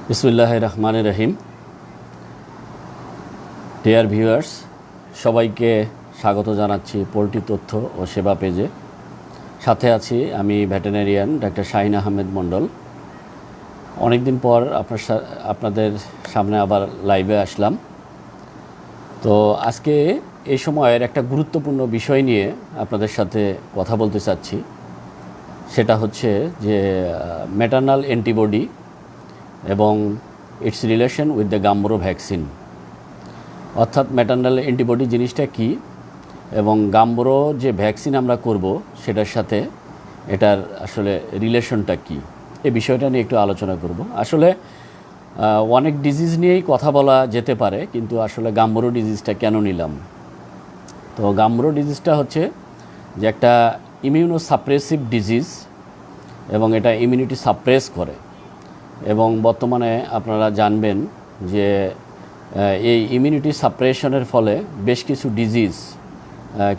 বিসমিল্লাহির রহমানির রহিম। Dear viewers, সবাইকে স্বাগত জানাচ্ছি পোল্ট্রি তথ্য ও সেবা পেজে। সাথে আছি আমি ভেটেরিনারিয়ান ডাক্তার শাহিন আহমেদ মণ্ডল। অনেক দিন পর আপনাদের সামনে আবার লাইভে আসলাম। তো আজকে এই সময়ের একটা গুরুত্বপূর্ণ বিষয় নিয়ে আপনাদের সাথে কথা বলতে চাচ্ছি। সেটা হচ্ছে যে ম্যাটারনাল অ্যান্টিবডি এবং it's relation with the Gumboro vaccine. অর্থাৎ ম্যাটারনাল অ্যান্টিবডি জিনিসটা কি এবং গাম্বুরো যে ভ্যাকসিন আমরা করব সেটার সাথে এটার আসলে রিলেশনটা কি, এই বিষয়টা নিয়ে একটু আলোচনা করব। আসলে অনেক ডিজিজ নিয়েই কথা বলা যেতে পারে, কিন্তু আসলে গাম্বুরো ডিজিজটা কেন নিলাম? তো গাম্বুরো ডিজিজটা হচ্ছে যে একটা ইমিউনো সাপ্রেসিভ ডিজিজ এবং এটা ইমিউনিটি সাপ্রেস করে। এবং বর্তমানে আপনারা জানবেন যে এই ইমিউনিটি সাপ্রেশনের ফলে বেশ কিছু ডিজিজ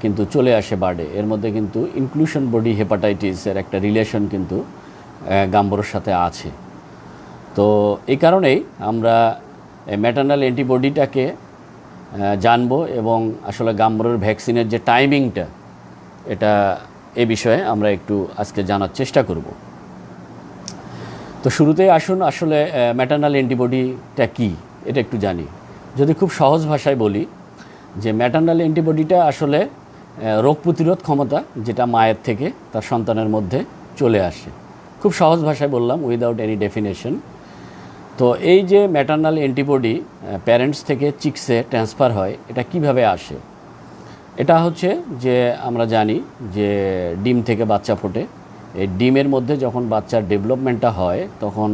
কিন্তু চলে আসে বার্ডে। এর মধ্যে কিন্তু ইনক্লুশন বডি হেপাটাইটিসের একটা রিলেশন কিন্তু গাম্বুরোর সাথে আছে। তো এই কারণেই আমরা ম্যাটারনাল অ্যান্টিবডিটাকে জানবো এবং আসলে গাম্বুরোর ভ্যাকসিনের যে টাইমিংটা, এটা এ বিষয়ে আমরা একটু আজকে জানার চেষ্টা করব। তো শুরুতেই আসুন আসলে ম্যাটারনাল অ্যান্টিবডিটা কী এটা একটু জানি। যদি খুব সহজ ভাষায় বলি যে ম্যাটারনাল অ্যান্টিবডিটা আসলে রোগ প্রতিরোধ ক্ষমতা যেটা মায়ের থেকে তার সন্তানের মধ্যে চলে আসে। খুব সহজ ভাষায় বললাম, উইদাউট এনি ডেফিনেশন। তো এই যে ম্যাটারনাল অ্যান্টিবডি প্যারেন্টস থেকে চিক্সে ট্রান্সফার হয়, এটা কিভাবে আসে? এটা হচ্ছে যে আমরা জানি যে ডিম থেকে বাচ্চা ফোটে। এই ডিমের মধ্যে যখন বাচ্চার ডেভেলপমেন্টটা হয় তখন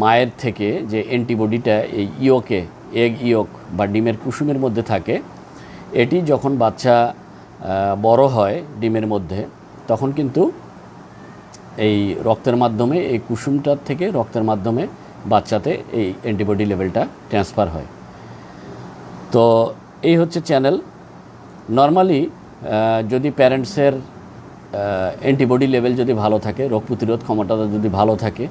মায়ের থেকে যে অ্যান্টিবডিটা এই ইয়োকে, এগ ইয়োক বা ডিমের কুসুমের মধ্যে থাকে, এটি যখন বাচ্চা বড় হয় ডিমের মধ্যে, তখন কিন্তু এই রক্তের মাধ্যমে, এই কুসুমটার থেকে রক্তের মাধ্যমে বাচ্চাতে এই অ্যান্টিবডি লেভেলটা ট্রান্সফার হয়। তো এই হচ্ছে চ্যানেল। নর্মালি যদি প্যারেন্টসের অ্যান্টিবডি লেভেল যদি ভালো থাকে, রোগ প্রতিরোধ ক্ষমতাটা যদি ভালো থাকে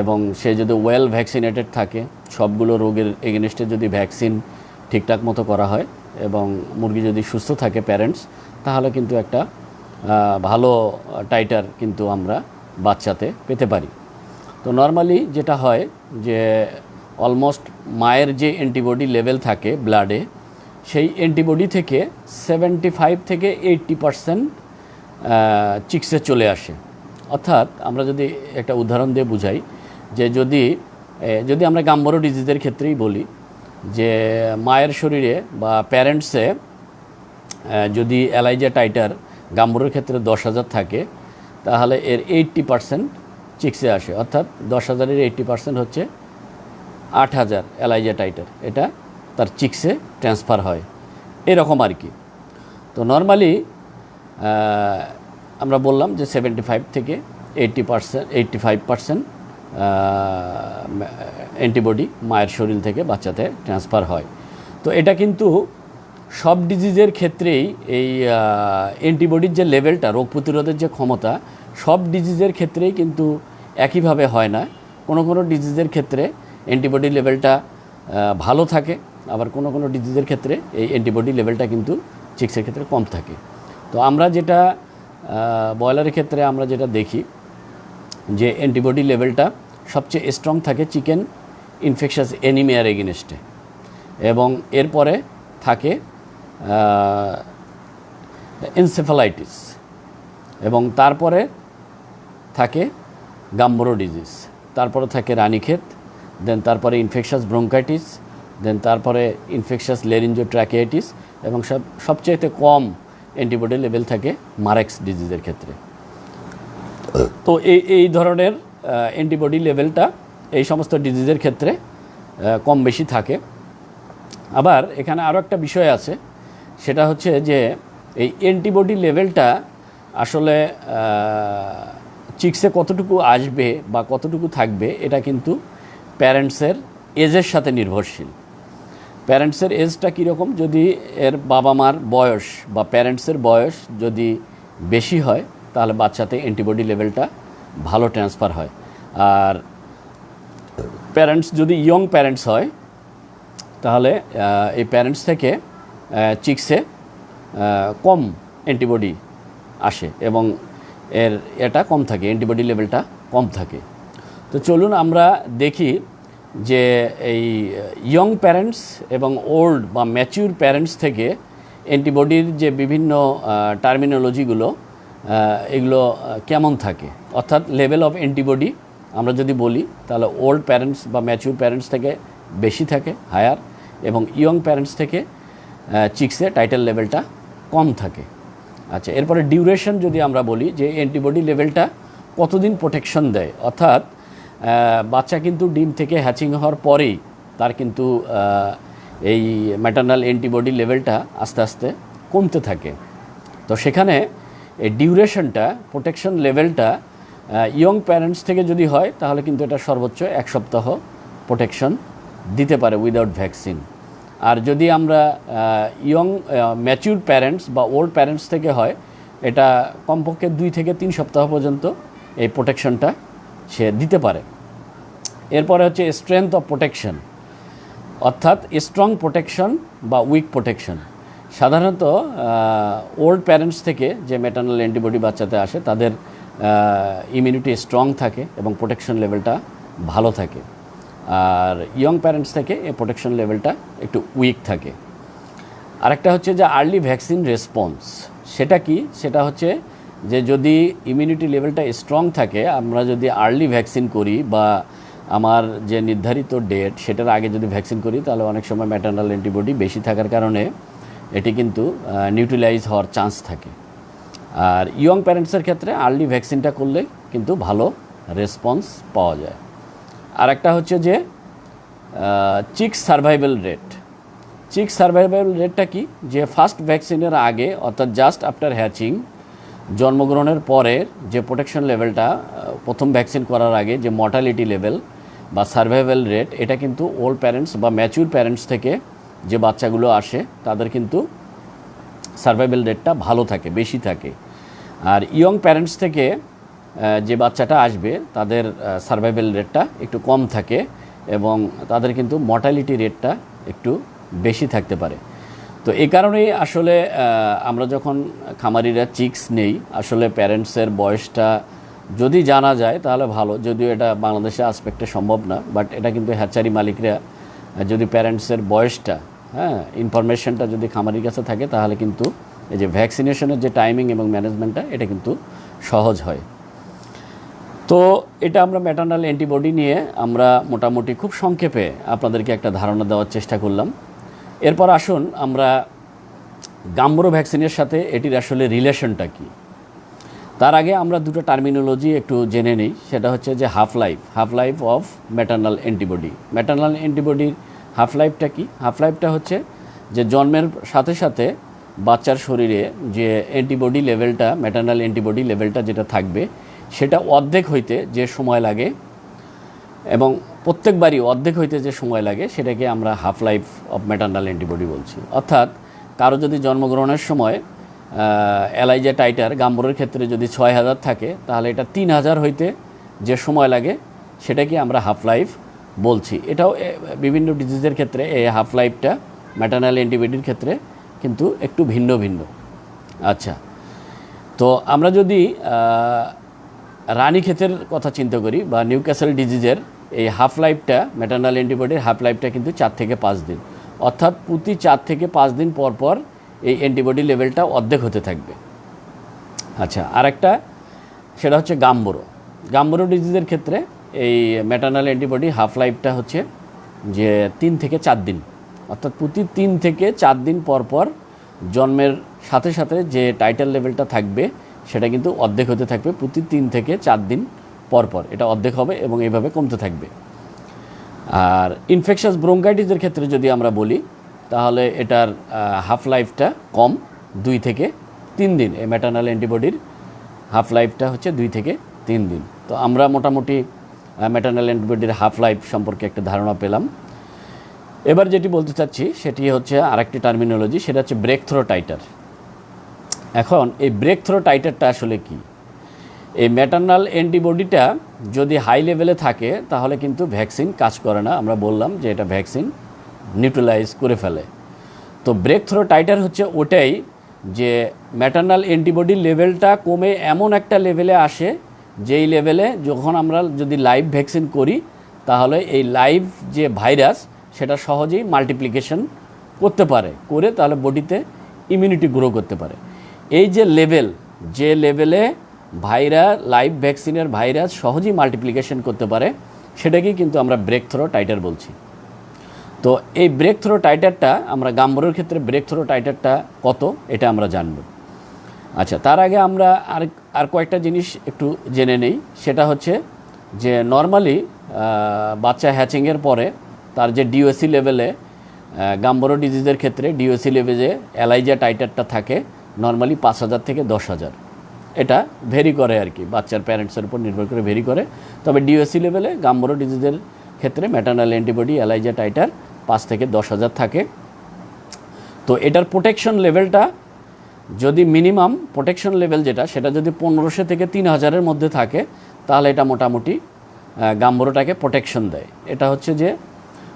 এবং সে যদি ওয়েল ভ্যাকসিনেটেড থাকে, সবগুলো রোগের এগেনস্টে যদি ভ্যাকসিন ঠিকঠাক মতো করা হয় এবং মুরগি যদি সুস্থ থাকে প্যারেন্টস, তাহলে কিন্তু একটা ভালো টাইটার কিন্তু আমরা বাচ্চাতে পেতে পারি। তো নর্মালি যেটা হয় যে অলমোস্ট মায়ের যে অ্যান্টিবডি লেভেল থাকে ব্লাডে, সেই অ্যান্টিবডি থেকে 75 থেকে 80% চিক্সে চলে আসে। অর্থাৎ আমরা যদি একটা উদাহরণ দিয়ে বুঝাই যে যদি আমরা গাম্বুরো ডিজিজের ক্ষেত্রেই বলি যে মায়ের শরীরে বা প্যারেন্টসে যদি এলাইজা টাইটার গাম্বুরোর ক্ষেত্রে 10,000 থাকে, তাহলে এর 80% চিক্সে আসে। অর্থাৎ 10,000-এর 80% হচ্ছে 8,000 এলাইজা টাইটার, এটা তার চিক্সে ট্রান্সফার হয়, এরকম আর কি। তো নর্মালি আমরা বললাম যে 75 থেকে 85% অ্যান্টিবডি মায়ের শরীর থেকে বাচ্চাতে ট্রান্সফার হয়। তো এটা কিন্তু সব ডিজিজের ক্ষেত্রেই এই অ্যান্টিবডির যে লেভেলটা, রোগ প্রতিরোধের যে ক্ষমতা, সব ডিজিজের ক্ষেত্রেই কিন্তু একইভাবে হয় না। কোনো কোনো ডিজিজের ক্ষেত্রে অ্যান্টিবডি লেভেলটা ভালো থাকে, আবার কোনো কোনো ডিজিজের ক্ষেত্রে এই অ্যান্টিবডি লেভেলটা কিন্তু চিক্সের ক্ষেত্রে কম থাকে। তো আমরা যেটা ব্রয়লারের ক্ষেত্রে আমরা যেটা দেখি যে অ্যান্টিবডি লেভেলটা সবচেয়ে স্ট্রং থাকে চিকেন ইনফেকশাস অ্যানিমিয়ার এগেনস্টে, এবং এরপরে থাকে এনসেফালাইটিস, এবং তারপরে থাকে গাম্বুরো ডিজিজ, তারপরে থাকে রানীক্ষেত, দেন তারপরে ইনফেকশাস ব্রঙ্কাইটিস, দেন তারপরে ইনফেকশাস লেরিঞ্জোট্র্যাকিয়াইটিস, এবং সবচেয়ে কম অ্যান্টিবডি লেভেল থাকে মারেক্স ডিজিজের ক্ষেত্রে। তো এই ধরনের অ্যান্টিবডি লেভেলটা এই সমস্ত ডিজিজের ক্ষেত্রে কম বেশি থাকে। আবার এখানে আরও একটা বিষয় আছে, সেটা হচ্ছে যে এই অ্যান্টিবডি লেভেলটা আসলে চিক্সে কতটুকু আসবে বা কতটুকু থাকবে, এটা কিন্তু প্যারেন্টসের এজের সাথে নির্ভরশীল। প্যারেন্টসের এজটা কীরকম, যদি এর বাবা মার বয়স বা প্যারেন্টসের বয়স যদি বেশি হয়, তাহলে বাচ্চাতে অ্যান্টিবডি লেভেলটা ভালো ট্রান্সফার হয়। আর প্যারেন্টস যদি ইয়ং প্যারেন্টস হয় তাহলে এই প্যারেন্টস থেকে চিক্সে কম অ্যান্টিবডি আসে এবং এটা কম থাকে, অ্যান্টিবডি লেভেলটা কম থাকে। তো চলুন আমরা দেখি যে এই ইয়ং প্যারেন্টস এবং ওল্ড বা ম্যাচিউর প্যারেন্টস থেকে অ্যান্টিবডির যে বিভিন্ন টার্মিনোলজিগুলো এগুলো কেমন থাকে, অর্থাৎ লেভেল অফ অ্যান্টিবডি আমরা যদি বলি তাহলে ওল্ড প্যারেন্টস বা ম্যাচিউর প্যারেন্টস থেকে বেশি থাকে, হায়ার, এবং ইয়ং প্যারেন্টস থেকে চিক্সে টাইটাল লেভেলটা কম থাকে। আচ্ছা, এরপরে ডিউরেশন যদি আমরা বলি যে অ্যান্টিবডি লেভেলটা কতদিন প্রোটেকশন দেয়, অর্থাৎ বাচ্চা কিন্তু ডিম থেকে হ্যাচিং হওয়ার পরেই তার কিন্তু এই ম্যাটারনাল অ্যান্টিবডি লেভেলটা আস্তে আস্তে কমতে থাকে। তো সেখানে এই ডিউরেশনটা, প্রোটেকশন লেভেলটা ইয়ং প্যারেন্টস থেকে যদি হয় তাহলে কিন্তু এটা সর্বোচ্চ 1 সপ্তাহ প্রোটেকশন দিতে পারে উইদাউট ভ্যাকসিন। আর যদি আমরা ইয়ং ম্যাচিউর প্যারেন্টস বা ওল্ড প্যারেন্টস থেকে হয়, এটা কমপক্ষে 2 থেকে 3 সপ্তাহ পর্যন্ত এই প্রোটেকশনটা সে দিতে পারে। এরপরে হচ্ছে স্ট্রেংথ অফ প্রোটেকশন, অর্থাৎ স্ট্রং প্রোটেকশন বা উইক প্রোটেকশন। সাধারণত ওল্ড প্যারেন্টস থেকে যে ম্যাটারনাল অ্যান্টিবডি বাচ্চাতে আসে তাদের ইমিউনিটি স্ট্রং থাকে এবং প্রোটেকশন লেভেলটা ভালো থাকে, আর ইয়ং প্যারেন্টস থেকে এই প্রোটেকশন লেভেলটা একটু উইক থাকে। আরেকটা হচ্ছে যে আর্লি ভ্যাকসিন রেসপন্স। সেটা কি? সেটা হচ্ছে যে যদি ইমিউনিটি লেভেলটা স্ট্রং থাকে, আমরা যদি আর্লি ভ্যাকসিন করি বা আমার যে নির্ধারিত ডেট সেটার আগে যদি ভ্যাকসিন করি তাহলে অনেক সময় ম্যাটারনাল অ্যান্টিবডি বেশি থাকার কারণে এটি কিন্তু নিউট্রিলাইজ হওয়ার চান্স থাকে। আর ইয়ং প্যারেন্টসের ক্ষেত্রে আর্লি ভ্যাকসিনটা করলে কিন্তু ভালো রেসপন্স পাওয়া যায়। আর একটা হচ্ছে যে chicks survival rate. Chicks survival রেটটা কি? যে ফার্স্ট ভ্যাকসিনের আগে, অর্থাৎ জাস্ট আফটার হ্যাচিং, জন্মগ্রহণের পরের যে প্রোটেকশন লেভেলটা প্রথম ভ্যাকসিন করার আগে যে মর্টালিটি লেভেল বা সার্ভাইভাল রেট, এটা কিন্তু ওল্ড প্যারেন্টস বা ম্যাচিউর প্যারেন্টস থেকে যে বাচ্চাগুলো আসে তাদের কিন্তু সার্ভাইভাল রেটটা ভালো থাকে, বেশি থাকে। আর ইয়ং প্যারেন্টস থেকে যে বাচ্চাটা আসবে তাদের সার্ভাইভাল রেটটা একটু কম থাকে এবং তাদের কিন্তু মর্টালিটি রেটটা একটু বেশি থাকতে পারে। তো এই কারণেই আসলে আমরা যখন খামারিরা চিক্স নেই, আসলে প্যারেন্টসের বয়সটা যদি জানা যায় তাহলে ভালো, যদিও এটা বাংলাদেশে আসপেক্টে সম্ভব না, বাট এটা কিন্তু হ্যাচারি মালিকরা যদি প্যারেন্টসের বয়সটা, ইনফরমেশনটা যদি খামারির কাছে থাকে তাহলে কিন্তু এই যে ভ্যাকসিনেশনের যে টাইমিং এবং ম্যানেজমেন্টটা এটা কিন্তু সহজ হয়। তো এটা আমরা ম্যাটারনাল অ্যান্টিবডি নিয়ে আমরা মোটামুটি খুব সংক্ষেপে আপনাদেরকে একটা ধারণা দেওয়ার চেষ্টা করলাম। এরপর আসুন আমরা গাম্বুরো ভ্যাকসিনের সাথে এটির আসলে রিলেশনটা কী, তার আগে আমরা দুটো টার্মিনোলজি একটু জেনে নিই। সেটা হচ্ছে যে half life of maternal antibody. Maternal অ্যান্টিবডির হাফ লাইফটা কী? হাফ লাইফটা হচ্ছে যে জন্মের সাথে সাথে বাচ্চার শরীরে যে অ্যান্টিবডি লেভেলটা, ম্যাটারনাল অ্যান্টিবডি লেভেলটা যেটা থাকবে সেটা অর্ধেক হইতে যে সময় লাগে, এবং প্রত্যেকবারই অর্ধেক হইতে যে সময় লাগে সেটাকে আমরা half life of maternal antibody বলছি। অর্থাৎ কারো যদি জন্মগ্রহণের সময় এলাইজা টাইটার গাম্বুরোর ক্ষেত্রে যদি 6000 থাকে তাহলে এটা 3000 হইতে যে সময় লাগে সেটাকে আমরা হাফ লাইফ বলছি। এটাও বিভিন্ন ডিজিজের ক্ষেত্রে এই হাফ লাইফটা ম্যাটারনাল অ্যান্টিবডির ক্ষেত্রে কিন্তু একটু ভিন্ন ভিন্ন। আচ্ছা, তো আমরা যদি রানীক্ষেতের কথা চিন্তা করি বা নিউক্যাসল ডিজিজের এই হাফ লাইফটা, ম্যাটারনাল অ্যান্টিবডির হাফ লাইফটা কিন্তু 4 থেকে 5 দিন, অর্থাৎ প্রতি 4 থেকে 5 দিন পর পর এই অ্যান্টিবডি লেভেলটা অর্ধেক হতে থাকবে। আচ্ছা, আরেকটা সেটা হচ্ছে গাম্বুরো ডিজিজের ক্ষেত্রে এই ম্যাটারনাল অ্যান্টিবডি হাফ লাইফটা হচ্ছে যে 3 থেকে 4 দিন, অর্থাৎ প্রতি 3 থেকে 4 দিন পর পর জন্মের সাথে সাথে যে টাইটাল লেভেলটা থাকবে সেটা কিন্তু অর্ধেক হতে থাকবে প্রতি 3 থেকে 4 দিন পর পর, এটা অর্ধেক হবে এবং এইভাবে কমতে থাকবে। আর ইনফেকশাস ব্রঙ্কাইটিসের ক্ষেত্রে যদি আমরা বলি তাহলে এটার হাফ লাইফটা কম, 2 থেকে 3 দিন। এই ম্যাটারনাল অ্যান্টিবডির হাফ লাইফটা হচ্ছে 2 থেকে 3 দিন। তো আমরা মোটামুটি ম্যাটারনাল অ্যান্টিবডির হাফ লাইফ সম্পর্কে একটা ধারণা পেলাম। এবার যেটি বলতে চাচ্ছি সেটি হচ্ছে আরেকটি টার্মিনোলজি, সেটা হচ্ছে ব্রেক থ্রো টাইটার। এখন এই ব্রেক থ্রো টাইটারটা আসলে কি? এই ম্যাটারনাল অ্যান্টিবডিটা যদি হাই লেভেলে থাকে তাহলে কিন্তু ভ্যাকসিন কাজ করে না, আমরা বললাম যে এটা ভ্যাকসিন নিউট্রালাইজ করে ফেলে। তো ব্রেক থ্রো টাইটার হচ্ছে ওটাই যে ম্যাটারনাল অ্যান্টিবডির লেভেলটা কমে এমন একটা লেভেলে আসে যেই লেভেলে যখন আমরা যদি লাইভ ভ্যাকসিন করি তাহলে এই লাইভ যে ভাইরাস সেটা সহজেই মাল্টিপ্লিকেশন করতে পারে, করে তাহলে বডিতে ইমিউনিটি গ্রো করতে পারে। এই যে লেভেল, যে লেভেলে লাইভ ভ্যাকসিনের ভাইরাস সহজেই মাল্টিপ্লিকেশন করতে পারে সেটাকেই কিন্তু আমরা ব্রেক থ্রো টাইটার বলছি। তো এই ব্রেক থ্রো টাইটারটা আমরা গাম্বুরার ক্ষেত্রে ব্রেক থ্রো টাইটারটা কত এটা আমরা জানব। আচ্ছা, তার আগে আমরা আর কয়েকটা জিনিস একটু জেনে নেই। সেটা হচ্ছে যে নর্মালি বাচ্চা হ্যাচিংয়ের পরে তার যে ডিওসি লেভেলে গাম্বুরা ডিজিজের ক্ষেত্রে ডিওসি লেভেলে এলাইজা টাইটারটা থাকে নর্মালি 5,000 থেকে 10,000। এটা ভেরি করে আর কি, বাচ্চার প্যারেন্টসের উপর নির্ভর করে ভেরি করে। তবে ডিওসি লেভেলে গাম্বুরা ডিজিজের ক্ষেত্রে ম্যাটারনাল অ্যান্টিবডি এলাইজা টাইটার 5 থেকে 10,000 থাকে। তো এটার প্রোটেকশন লেভেলটা যদি মিনিমাম প্রোটেকশন লেভেল যেটা সেটা যদি 1500 থেকে 3000-এর মধ্যে থাকে তাহলে এটা মোটামুটি গাম্বুরাটাকে প্রোটেকশন দেয়। এটা হচ্ছে যে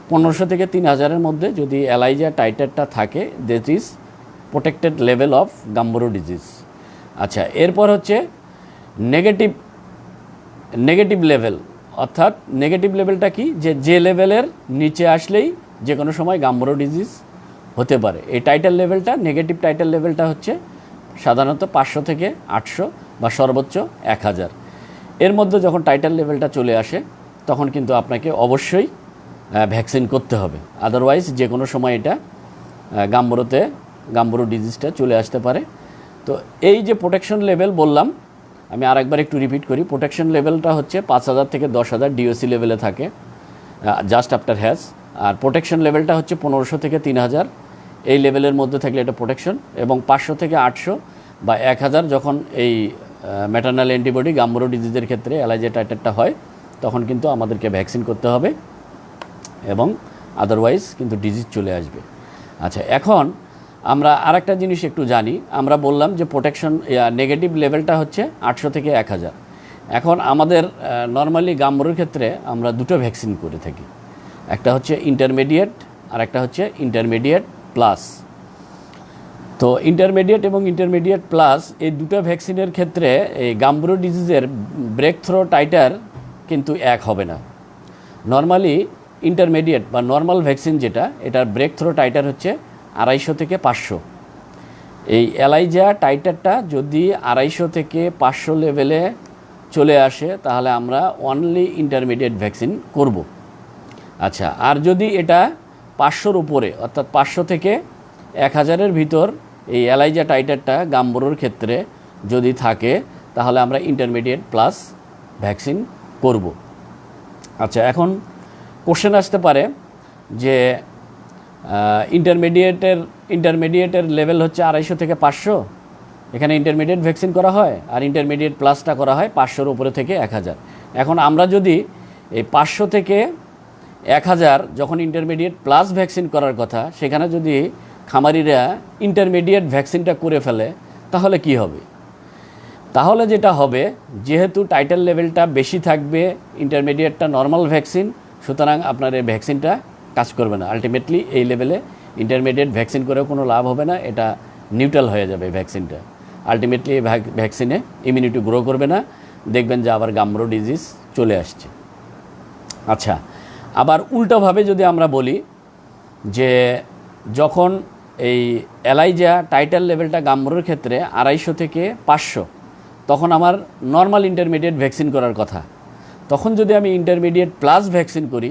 1500 থেকে 3000-এর মধ্যে যদি এলাইজা টাইটারটা থাকে that is protected level of গাম্বুরা disease. আচ্ছা, এরপর হচ্ছে নেগেটিভ লেভেল, অর্থাৎ নেগেটিভ লেভেলটা কি, যে লেভেলের নিচে আসলেই যে কোনো সময় গাম্বুরা ডিজিজ হতে পারে। এই টাইটার লেভেলটা, নেগেটিভ টাইটার লেভেলটা হচ্ছে সাধারণত 500 থেকে 800 বা সর্বোচ্চ 1000। এর মধ্যে যখন টাইটার লেভেলটা চলে আসে তখন কিন্তু আপনাকে অবশ্যই ভ্যাকসিন করতে হবে, আদারওয়াইজ যে কোনো সময় এটা গাম্বুরা ডিজিজটা চলে আসতে পারে। তো এই যে প্রোটেকশন লেভেল বললাম, আমি আরেকবার একটু রিপিট করি। প্রোটেকশন লেভেলটা হচ্ছে 5,000 থেকে 10,000 ডিওসি লেভেলে থাকে জাস্ট আফটার হ্যাজ। আর প্রোটেকশন লেভেলটা হচ্ছে 1500 থেকে 3000, এই লেভেলের মধ্যে থাকলে এটা প্রোটেকশন। এবং 500 থেকে 800 বা 1000 যখন এই ম্যাটারনাল অ্যান্টিবডি গাম্বুরা ডিজিজের ক্ষেত্রে এলাইজা টাইটারটা হয় তখন কিন্তু আমাদেরকে ভ্যাকসিন করতে হবে এবং আদারওয়াইজ কিন্তু ডিজিজ চলে আসবে। আচ্ছা, এখন আমরা আরেকটা জিনিস একটু জানি। আমরা বললাম যে প্রোটেকশন নেগেটিভ লেভেলটা হচ্ছে 800 থেকে 1000। এখন আমাদের নর্মালি গাম্বুরার ক্ষেত্রে আমরা দুটো ভ্যাকসিন করে থাকি, একটা হচ্ছে ইন্টারমিডিয়েট আর একটা হচ্ছে ইন্টারমিডিয়েট প্লাস। তো ইন্টারমিডিয়েট এবং ইন্টারমিডিয়েট প্লাস এই দুটো ভ্যাকসিনের ক্ষেত্রে এই গাম্বুরা ডিজিজের ব্রেক থ্রো টাইটার কিন্তু এক হবে না। নর্মালি ইন্টারমিডিয়েট বা নর্মাল ভ্যাকসিন যেটা, এটার ব্রেক থ্রো টাইটার হচ্ছে 250 থেকে 500। এই এলাইজা টাইটারটা যদি 250 থেকে 500 লেভেলে চলে আসে তাহলে আমরা অনলি ইন্টারমিডিয়েট ভ্যাকসিন করব। আচ্ছা, আর যদি এটা 500-র উপরে অর্থাৎ 500 থেকে 1000-এর ভিতর এই এলাইজা টাইটারটা গাম্বুরার ক্ষেত্রে যদি থাকে তাহলে আমরা ইন্টারমিডিয়েট প্লাস ভ্যাকসিন করব। আচ্ছা, এখন কোশ্চেন আসতে পারে যে ইন্টারমিডিয়েটের লেভেল হচ্ছে 250 থেকে 500, এখানে ইন্টারমিডিয়েট ভ্যাকসিন করা হয় আর ইন্টারমিডিয়েট প্লাসটা করা হয় 500-র উপরে থেকে 1000। এখন আমরা যদি এই 500 থেকে 1000 যখন ইন্টারমিডিয়েট প্লাস ভ্যাকসিন করার কথা সেখানে যদি খামারিরা ইন্টারমিডিয়েট ভ্যাকসিনটা করে ফেলে তাহলে কি হবে? তাহলে যেটা হবে, যেহেতু টাইটার লেভেলটা বেশি থাকবে, ইন্টারমিডিয়েটটা নর্মাল ভ্যাকসিন, সুতরাং আপনার এই ভ্যাকসিনটা কাজ করবে না। আলটিমেটলি এই লেভেলে ইন্টারমিডিয়েট ভ্যাকসিন করেও কোনো লাভ হবে না, এটা নিউট্রাল হয়ে যাবে ভ্যাকসিনটা। আলটিমেটলি এই ভ্যাকসিনে ইমিউনিটি গ্রো করবে না, দেখবেন যে আবার গাম্বুরা ডিজিজ চলে আসছে। আচ্ছা, আবার উল্টোভাবে যদি আমরা বলি যে যখন এই এলাইজা টাইটার লেভেলটা গাম্বুরার ক্ষেত্রে 250 থেকে 500, তখন আমার নর্মাল ইন্টারমিডিয়েট ভ্যাকসিন করার কথা, তখন যদি আমি ইন্টারমিডিয়েট প্লাস ভ্যাকসিন করি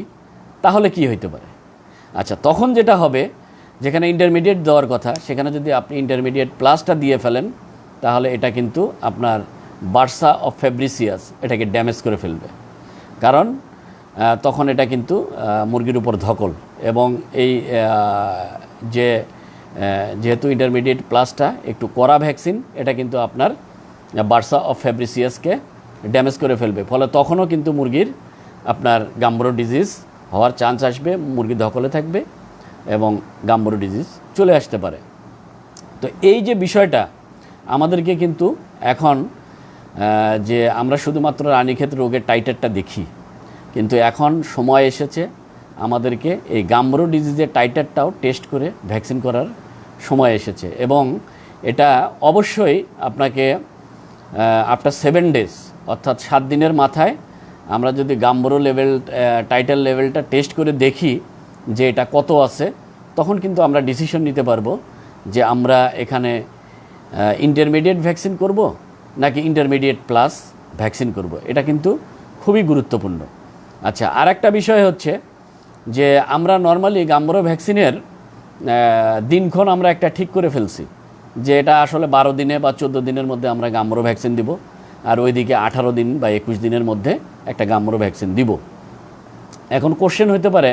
তাহলে কি হইতে পারে? আচ্ছা, তখন যেটা হবে, যেখানে ইন্টারমিডিয়েট দেওয়ার কথা সেখানে যদি আপনি ইন্টারমিডিয়েট প্লাসটা দিয়ে ফেলেন তাহলে এটা কিন্তু আপনার বার্সা অফ ফেব্রিসিয়াস এটাকে ড্যামেজ করে ফেলবে। কারণ তখন এটা কিন্তু মুরগির উপর ধকল, এবং এই যেহেতু ইন্টারমিডিয়েট প্লাসটা একটু কড়া ভ্যাকসিন, এটা কিন্তু আপনার বার্সা অফ ফেব্রিসিয়াসকে ড্যামেজ করে ফেলবে। ফলে তখনও কিন্তু মুরগির আপনার গাম্বুরা ডিজিজ হওয়ার চান্স আসবে, মুরগি ধকলে থাকবে এবং গাম্বুরা ডিজিজ চলে আসতে পারে। তো এই যে বিষয়টা আমাদেরকে কিন্তু এখন যে আমরা শুধুমাত্র রানীক্ষেত রোগের টাইটারটা দেখি, কিন্তু এখন সময় এসেছে আমাদেরকে এই গাম্বরো ডিজিজের টাইটারটাও টেস্ট করে ভ্যাকসিন করার সময় এসেছে। এবং এটা অবশ্যই আপনাকে আফটার 7 ডেজ অর্থাৎ 7 দিনের মাথায় আমরা যদি গাম্বরো লেভেল টাইটার লেভেলটা টেস্ট করে দেখি যে এটা কত আছে, তখন কিন্তু আমরা ডিসিশন নিতে পারবো যে আমরা এখানে ইন্টারমিডিয়েট ভ্যাকসিন করব নাকি ইন্টারমিডিয়েট প্লাস ভ্যাকসিন করব। এটা কিন্তু খুবই গুরুত্বপূর্ণ। আচ্ছা, আর একটা বিষয় হচ্ছে যে আমরা নর্মালি গাম্বরো ভ্যাকসিনের দিনক্ষণ আমরা একটা ঠিক করে ফেলছি যে এটা আসলে 12 দিনে বা 14 দিনের মধ্যে আমরা গাম্বরো ভ্যাকসিন দিব, আর ওইদিকে 18 দিন বা 21 দিনের মধ্যে একটা গাম্বরো ভ্যাকসিন দিব। এখন কোশ্চেন হতে পারে,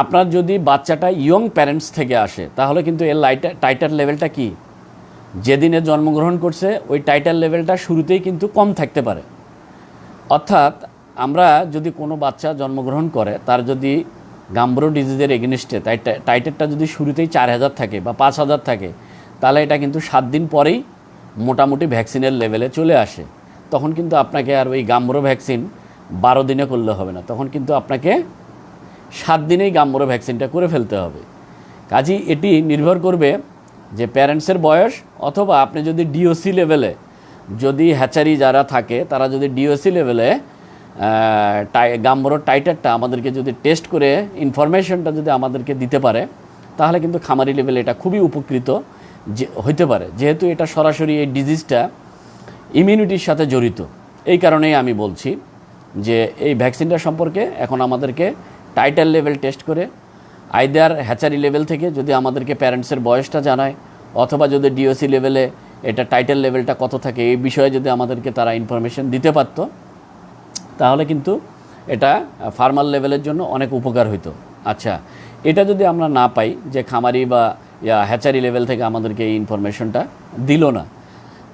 আপনার যদি বাচ্চাটা ইয়ং প্যারেন্টস থেকে আসে তাহলে কিন্তু এর টাইটার লেভেলটা কি, যেদিনে জন্মগ্রহণ করছে ওই টাইটার লেভেলটা শুরুতেই কিন্তু কম থাকতে পারে। অর্থাৎ আমরা যদি কোনো বাচ্চা জন্মগ্রহণ করে তার যদি গাম্বরো ডিজিজের এগেনিস্টে টাইটারটা যদি শুরুতেই 4000 থাকে বা 5000 থাকে, তাহলে এটা কিন্তু 7 দিন পরেই মোটামুটি ভ্যাকসিনের লেভেলে চলে আসে। তখন কিন্তু আপনাকে আর ওই গাম্বরো ভ্যাকসিন 12 দিনে করলে হবে না, তখন কিন্তু আপনাকে 7 দিনেই গাম্বরো ভ্যাকসিনটা করে ফেলতে হবে। কাজেই এটি নির্ভর করবে যে প্যারেন্টসের বয়স, অথবা আপনি যদি ডিওসি লেভেলে, যদি হ্যাচারি যারা থাকে তারা যদি ডিওসি লেভেলে গাম্বরো টাইটারটা আমাদেরকে যদি টেস্ট করে ইনফরমেশনটা যদি আমাদেরকে দিতে পারে, তাহলে কিন্তু খামারি লেভেলে এটা খুবই উপকৃত যে হইতে পারে, যেহেতু এটা সরাসরি এই ডিজিজটা ইমিউনিটির সাথে জড়িত। এই কারণেই আমি বলছি যে এই ভ্যাকসিনটা সম্পর্কে এখন আমাদেরকে টাইটার লেভেল টেস্ট করে আইদার হ্যাচারি লেভেল থেকে যদি আমাদেরকে প্যারেন্টসের বয়সটা জানায়, অথবা যদি ডিওসি লেভেলে এটা টাইটার লেভেলটা কত থাকে এই বিষয়ে যদি আমাদেরকে তারা ইনফরমেশন দিতে পারতো, তাহলে কিন্তু এটা ফার্মার লেভেলের জন্য অনেক উপকার হইতো। আচ্ছা, এটা যদি আমরা না পাই যে খামারি বা হ্যাচারি লেভেল থেকে আমাদেরকে এই ইনফরমেশনটা দিল না,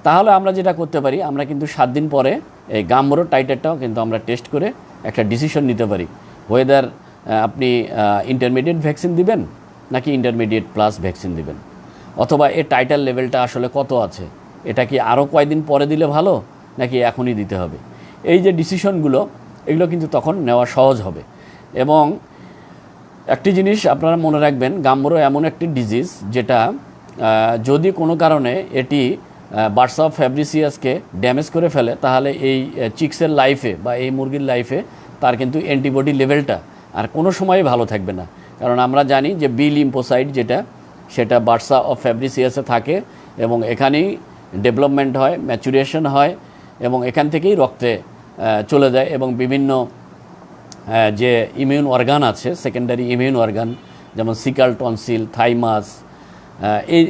তাহলে আমরা যেটা করতে পারি, আমরা কিন্তু 7 দিন পরে এই গাম্বরো টাইটারটাও কিন্তু আমরা টেস্ট করে একটা ডিসিশন নিতে পারি, ওয়েদার আপনি ইন্টারমিডিয়েট ভ্যাকসিন দিবেন নাকি ইন্টারমিডিয়েট প্লাস ভ্যাকসিন দিবেন, অথবা এর টাইটার লেভেলটা আসলে কত আছে, এটা কি আরও কয়েকদিন পরে দিলে ভালো নাকি এখনই দিতে হবে। এই যে ডিসিশনগুলো, এগুলো কিন্তু তখন নেওয়া সহজ হবে। এবং একটি জিনিস আপনারা মনে রাখবেন, গাম্বরো এমন একটি ডিজিজ যেটা যদি কোনো কারণে এটি বার্ডস অফ ফ্যাব্রিসিয়াসকে ড্যামেজ করে ফেলে, তাহলে এই চিক্সের লাইফে বা এই মুরগির লাইফে তার কিন্তু অ্যান্টিবডি লেভেলটা আর কোনো সময়ই ভালো থাকবে না। কারণ আমরা জানি যে বি লিম্ফোসাইট যেটা, সেটা বার্ডস অফ ফ্যাব্রিসিয়াসে থাকে এবং এখানেই ডেভেলপমেন্ট হয়, ম্যাচুরেশন হয় এবং এখান থেকেই রক্তে চলে যায় এবং বিভিন্ন যে ইমিউন অর্গান আছে, সেকেন্ডারি ইমিউন অর্গান যেমন সিকাল, টনসিল, থাইমাস,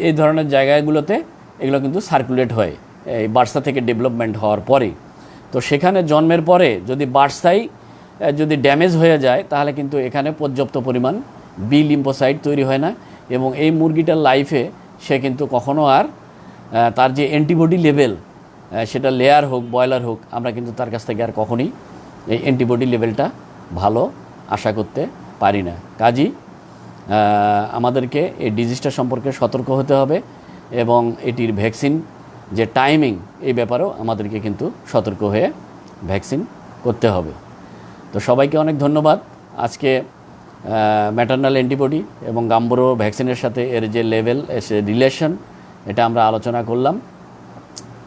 এই ধরনের জায়গাগুলোতে এগুলো কিন্তু সার্কুলেট হয় এই বার্সা থেকে ডেভেলপমেন্ট হওয়ার পরে। তো সেখানে জন্মের পরে যদি বার্সাই যদি ড্যামেজ হয়ে যায়, তাহলে কিন্তু এখানে পর্যাপ্ত পরিমাণ বি লিম্ফোসাইট তৈরি হয় না এবং এই মুরগিটার লাইফে সে কিন্তু কখনো আর তার যে অ্যান্টিবডি লেভেল, সেটা লেয়ার হোক ব্রয়লার হোক, আমরা কিন্তু তার কাছ থেকে আর কখনোই এই অ্যান্টিবডি লেভেলটা ভালো আশা করতে পারি না। কাজেই আমাদেরকে এই ডিজিজটা সম্পর্কে সতর্ক হতে হবে এবং এটির ভ্যাকসিন যে টাইমিং, এই ব্যাপারেও আমাদেরকে কিন্তু সতর্ক হয়ে ভ্যাকসিন করতে হবে। তো সবাইকে অনেক ধন্যবাদ। আজকে ম্যাটারনাল অ্যান্টিবডি এবং গাম্বরো ভ্যাকসিনের সাথে এর যে লেভেল, রিলেশন, এটা আমরা আলোচনা করলাম।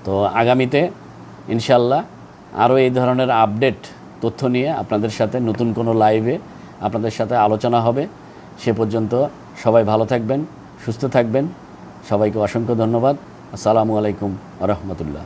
তো আগামীতে ইনশাল্লাহ আরও এই ধরনের আপডেট তথ্য নিয়ে আপনাদের সাথে নতুন কোনো লাইভে আপনাদের সাথে আলোচনা হবে। সে পর্যন্ত সবাই ভালো থাকবেন, সুস্থ থাকবেন। সবাইকে অসংখ্য ধন্যবাদ। আসসালামু আলাইকুম ওয়া রাহমাতুল্লাহ।